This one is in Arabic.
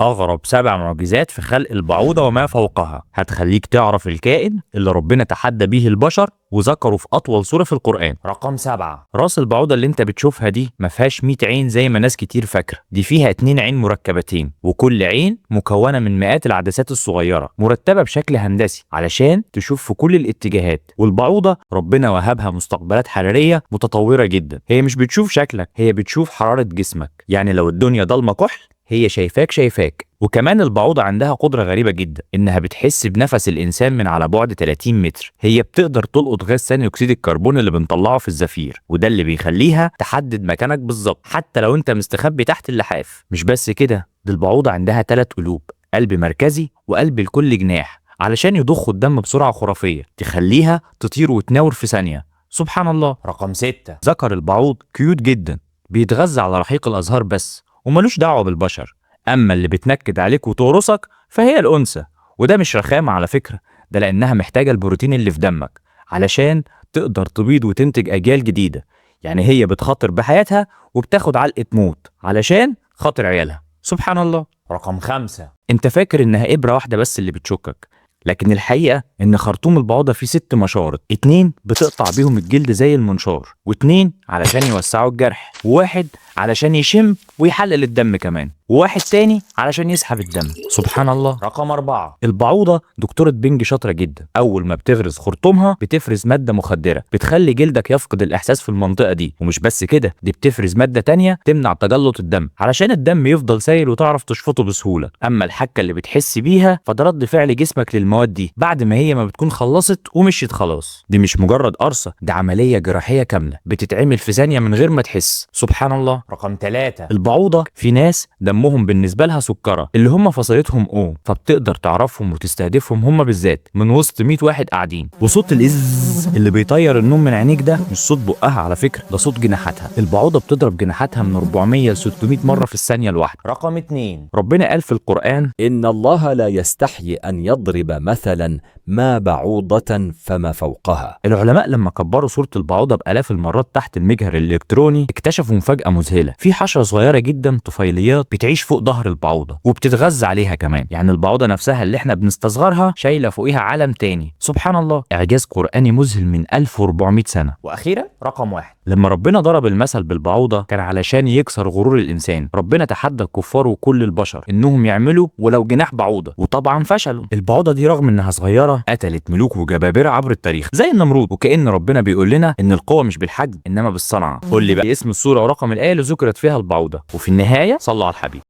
أغرب 7 معجزات في خلق البعوضة وما فوقها، هتخليك تعرف الكائن اللي ربنا تحدى بيه البشر وذكره في أطول سورة في القرآن. رقم 7، راس البعوضة اللي انت بتشوفها دي ما فيهاش 100 عين زي ما ناس كتير فاكرة، دي فيها 2 عين مركبتين، وكل عين مكونة من مئات العدسات الصغيرة مرتبة بشكل هندسي علشان تشوف في كل الاتجاهات. والبعوضة ربنا وهبها مستقبلات حرارية متطورة جدا، هي مش بتشوف شكلك، هي بتشوف حرارة جسمك، يعني لو الدنيا ضلمة كحل هي شايفاك. وكمان البعوضة عندها قدرة غريبة جدا، إنها بتحس بنفس الإنسان من على بعد 30 متر، هي بتقدر تلقط غاز ثاني أكسيد الكربون اللي بنطلعه في الزفير، وده اللي بيخليها تحدد مكانك بالظبط حتى لو أنت مستخبي تحت اللحاف. مش بس كده، دي البعوضة عندها 3 قلوب، قلب مركزي وقلب لكل جناح، علشان يضخوا الدم بسرعة خرافية تخليها تطير وتناور في ثانية. سبحان الله. رقم 6، ذكر البعوض كيوت جدا، بيتغذى على رحيق الأزهار بس وملوش دعوة بالبشر، أما اللي بتنكد عليك وتقرصك فهي الأنثى، وده مش رخامة على فكرة، ده لأنها محتاجة البروتين اللي في دمك علشان تقدر تبيض وتنتج أجيال جديدة، يعني هي بتخاطر بحياتها وبتاخد علقة موت علشان خاطر عيالها. سبحان الله. رقم 5، انت فاكر إنها إبرة واحدة بس اللي بتشكك، لكن الحقيقة إن خرطوم البعوضة فيه 6 مشارط، 2 بتقطع بيهم الجلد زي المنشار، و2 علشان يوسعوا الجرح، و1 علشان يشم ويحلل الدم كمان، وواحد تاني علشان يسحب الدم. سبحان الله. رقم 4، البعوضة دكتورة بنج شاطرة جدا، أول ما بتغرز خرطومها بتفرز مادة مخدرة بتخلي جلدك يفقد الإحساس في المنطقة دي، ومش بس كده، دي بتفرز مادة تانية تمنع تجلط الدم علشان الدم يفضل سايل وتعرف تشفطه بسهولة. أما الحكة اللي بتحس بيها فده رد فعل جسمك للمواد دي بعد ما هي ما بتكون خلصت ومشيت خلاص، دي مش مجرد قرصة، ده عملية جراحية كاملة بتتعمل في ثانية من غير ما تحس. سبحان الله. رقم 3، البعوضة في ناس دمهم بالنسبة لها سكرة، اللي هم فصيلتهم او، فبتقدر تعرفهم وتستهدفهم هم بالذات من وسط 100 واحد قاعدين. وصوت الإز اللي بيطير النوم من عينيك ده مش صوت بقها على فكرة، ده صوت جناحاتها. البعوضة بتضرب جناحاتها من 400 ل 600 مرة في الثانية الواحدة. رقم 2، ربنا قال في القرآن: إن الله لا يستحيي أن يضرب مثلا ما بعوضة فما فوقها. العلماء لما كبروا صورة البعوضة بآلاف المرات تحت المجهر الإلكتروني اكتشفوا مفاجأة مذهلة، في حشرة صغيرة جدا طفيليات بتعيش فوق ظهر البعوضة وبتتغذى عليها كمان، يعني البعوضة نفسها اللي احنا بنستصغرها شايلة فوقيها عالم تاني. سبحان الله، إعجاز قرآني مذهل من 1400 سنة. وأخيرا رقم 1، لما ربنا ضرب المثل بالبعوضة كان علشان يكسر غرور الإنسان، ربنا تحدى الكفار وكل البشر إنهم يعملوا ولو جناح بعوضة، وطبعا فشلوا. البعوضة دي رغم إنها صغيرة قتلت ملوك وجبابرة عبر التاريخ زي النمرود، وكأن ربنا بيقول لنا إن القوة مش بالحجم إنما بالصنعة. قول لي بقى اسم السورة ورقم الآية اللي ذكرت فيها البعوضة، وفي النهاية صلوا على الحبيب.